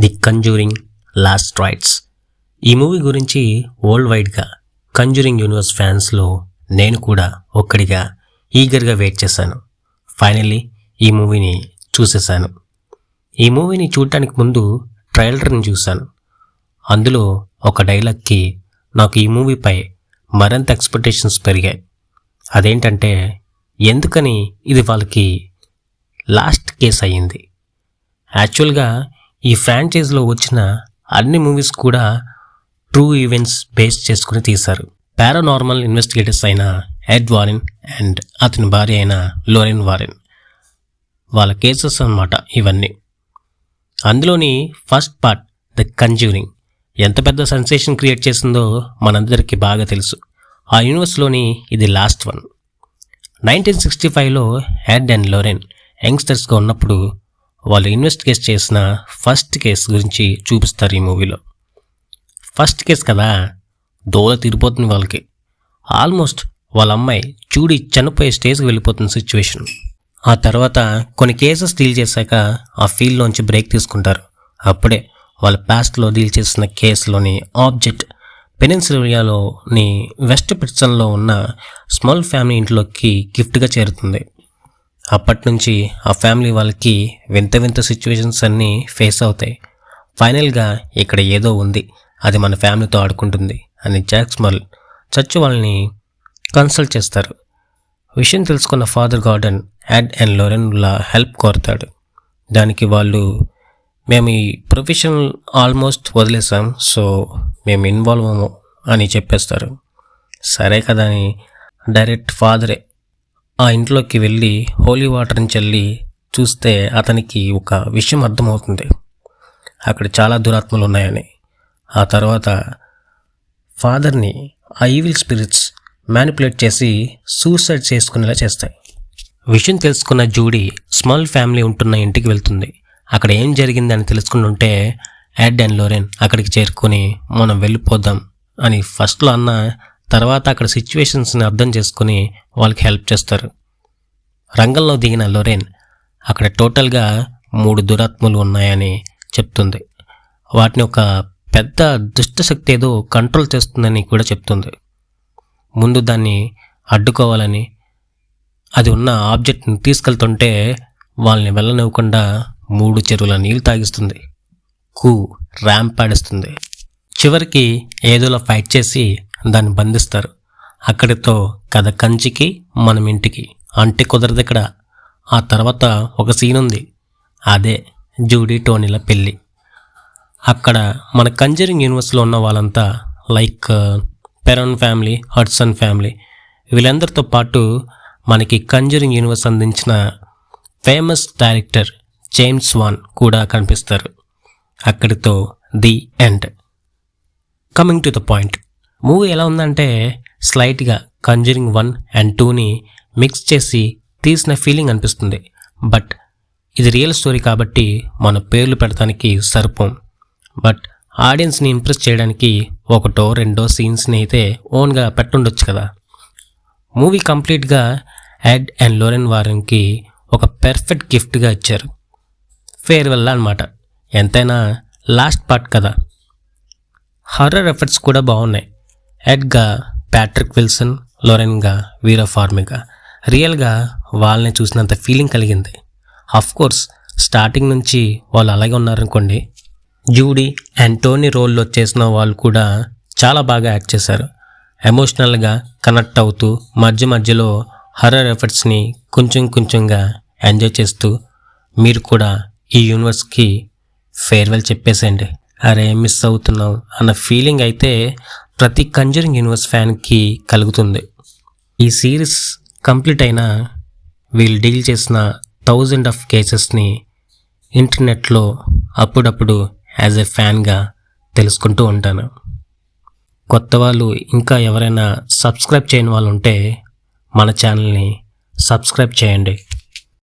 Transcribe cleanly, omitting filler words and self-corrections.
The conjuring last rights. ఈ movie గురించి world వైడ్గా కంజూరింగ్ యూనివర్స్ ఫ్యాన్స్లో నేను కూడా ఒక్కడిగా ఈగర్గా వెయిట్ చేశాను. ఫైనల్లీ ఈ మూవీని చూసేశాను. ఈ మూవీని చూడటానికి ముందు ట్రైలర్ని చూశాను. అందులో ఒక డైలాగ్కి నాకు ఈ మూవీపై మరింత ఎక్స్పెక్టేషన్స్ పెరిగాయి. అదేంటంటే, ఎందుకని ఇది వాళ్ళకి లాస్ట్ కేస్ అయ్యింది. యాక్చువల్గా ఈ ఫ్రాంచైజ్లో వచ్చిన అన్ని మూవీస్ కూడా ట్రూ ఈవెంట్స్ బేస్ చేసుకుని తీశారు. పారానార్మల్ ఇన్వెస్టిగేటర్స్ అయిన ఎడ్ వారెన్ అండ్ అతని భార్య అయిన లోరెన్ వారెన్ వాళ్ళ కేసెస్ అన్నమాట ఇవన్నీ. అందులోని ఫస్ట్ పార్ట్ ద కంజ్యూరింగ్ ఎంత పెద్ద సెన్సేషన్ క్రియేట్ చేసిందో మనందరికీ బాగా తెలుసు. ఆ యూనివర్స్లోని ఇది లాస్ట్ వన్. 1965లో ఎడ్ అండ్ లోరెన్ యంగ్స్టర్స్గా ఉన్నప్పుడు వాళ్ళు ఇన్వెస్టిగేట్ చేసిన ఫస్ట్ కేసు గురించి చూపిస్తారు ఈ మూవీలో. ఫస్ట్ కేసు కదా, దోల తీరిపోతుంది వాళ్ళకి. ఆల్మోస్ట్ వాళ్ళ అమ్మాయి చూడి చనిపోయే స్టేజ్కి వెళ్ళిపోతున్న సిచ్యువేషన్. ఆ తర్వాత కొన్ని కేసెస్ డీల్ చేశాక ఆ ఫీల్డ్లోంచి బ్రేక్ తీసుకుంటారు. అప్పుడే వాళ్ళ పాస్ట్లో డీల్ చేసిన కేసులోని ఆబ్జెక్ట్ పెనిన్సులాలోని వెస్ట్ పిట్సన్లో ఉన్న స్మాల్ ఫ్యామిలీ ఇంట్లోకి గిఫ్ట్గా చేరుతుంది. అప్పటి నుంచి ఆ ఫ్యామిలీ వాళ్ళకి వింత వింత సిచ్యువేషన్స్ అన్నీ ఫేస్ అవుతాయి. ఫైనల్గా ఇక్కడ ఏదో ఉంది, అది మన ఫ్యామిలీతో ఆడుకుంటుంది అని జాక్ స్మాల్ చర్చ్ వాళ్ళని కన్సల్ట్ చేస్తారు. విషయం తెలుసుకున్న ఫాదర్ గార్డన్ ఎడ్ అండ్ లోరెన్ల హెల్ప్ కోరుతాడు. దానికి వాళ్ళు, మేము ఈ ప్రొఫెషన్ ఆల్మోస్ట్ వదిలేసాం, సో మేము ఇన్వాల్వ్ అవ్వము అని చెప్పేస్తారు. సరే కదా అని డైరెక్ట్ ఫాదరే ఆ ఇంట్లోకి వెళ్ళి హోలీ వాటర్ని చల్లి చూస్తే అతనికి ఒక విషయం అర్థమవుతుంది, అక్కడ చాలా దురాత్మలు ఉన్నాయని. ఆ తర్వాత ఫాదర్ని ఆ ఈవిల్ స్పిరిట్స్ మ్యానిపులేట్ చేసి సూసైడ్ చేసుకునేలా చేస్తాయి. విషయం తెలుసుకున్న జూడీ స్మాల్ ఫ్యామిలీ ఉంటున్న ఇంటికి వెళ్తుంది. అక్కడ ఏం జరిగిందని తెలుసుకుంటుంటే ఎడ్ అండ్ లోరెన్ అక్కడికి చేరుకొని మనం వెళ్ళిపోదాం అని ఫస్ట్లో అన్న తర్వాత అక్కడ సిచ్యువేషన్స్ని అర్థం చేసుకుని వాళ్ళకి హెల్ప్ చేస్తారు. రంగంలో దిగిన లోరెన్ అక్కడ టోటల్గా 3 దురాత్మలు ఉన్నాయని చెప్తుంది. వాటిని ఒక పెద్ద దుష్టశక్తి ఏదో కంట్రోల్ చేస్తుందని కూడా చెప్తుంది. ముందు దాన్ని అడ్డుకోవాలని అది ఉన్న ఆబ్జెక్ట్ని తీసుకెళ్తుంటే వాళ్ళని వెళ్ళనివ్వకుండా 3 చెరువుల నీళ్ళు తాగిస్తుంది, ర్యాంప్ ఆడిస్తుంది. చివరికి ఏదోలా ఫైట్ చేసి దాన్ని బంధిస్తారు. అక్కడితో కథ కంచికి మనం ఇంటికి అంటే కుదరదు ఇక్కడ. ఆ తర్వాత ఒక సీన్ ఉంది, అదే జూడీ టోనీల పెళ్ళి. అక్కడ మన కంజరింగ్ యూనివర్స్లో ఉన్న వాళ్ళంతా లైక్ పెరన్ ఫ్యామిలీ, హడ్సన్ ఫ్యామిలీ, వీళ్ళందరితో పాటు మనకి కంజరింగ్ యూనివర్స్ అందించిన ఫేమస్ డైరెక్టర్ జేమ్స్ వాన్ కూడా కనిపిస్తారు. అక్కడితో the end. Coming to the point, movie ఎలా ఉందంటే స్లైట్గా కంజరింగ్ 1 అండ్ 2ని మిక్స్ చేసి తీసిన ఫీలింగ్ అనిపిస్తుంది. బట్ ఇది రియల్ స్టోరీ కాబట్టి మన పేర్లు పెడతానికి సరిపోం. బట్ ఆడియన్స్ని ఇంప్రెస్ చేయడానికి 1-2 సీన్స్ని అయితే ఓన్గా పెట్టుండొచ్చు కదా. మూవీ కంప్లీట్గా ఎడ్ అండ్ లోరెన్ వారెన్కి ఒక పెర్ఫెక్ట్ గిఫ్ట్గా ఇచ్చారు. ఫేర్వెల్ అనమాట. ఎంతైనా లాస్ట్ పార్ట్ కదా. హర్రర్ ఎఫెక్ట్స్ కూడా బాగున్నాయి. ఎడ్గా ప్యాట్రిక్ విల్సన్, లోరెన్గా వీరా ఫార్మిగా రియల్గా వాళ్ళని చూసినంత ఫీలింగ్ కలిగింది. కోర్స్ స్టార్టింగ్ నుంచి వాళ్ళు అలాగే ఉన్నారనుకోండి. జూడీ అండ్ టోనీ రోల్లో చేసిన వాళ్ళు కూడా చాలా బాగా యాక్ట్ చేశారు. ఎమోషనల్గా కనెక్ట్ అవుతూ మధ్యలో హర్రర్ ఎఫెక్ట్స్ని కొంచెంగా ఎంజాయ్ చేస్తూ మీరు కూడా ఈ యూనివర్స్కి ఫేర్వెల్ చెప్పేసేయండి. అరే మిస్ అవుతున్నాం అన్న ఫీలింగ్ అయితే ప్రతి కంజరింగ్ యూనివర్స్ ఫ్యాన్కి కలుగుతుంది. ఈ సిరీస్ కంప్లీట్ అయినా వీళ్ళు డీల్ చేసిన 1000 కేసెస్ని ఇంటర్నెట్లో అప్పుడప్పుడు యాజ్ ఎ ఫ్యాన్గా తెలుసుకుంటూ ఉంటాను. కొత్త వాళ్ళు ఇంకా ఎవరైనా సబ్స్క్రైబ్ చేయని వాళ్ళు ఉంటే మన ఛానల్ని సబ్స్క్రైబ్ చేయండి.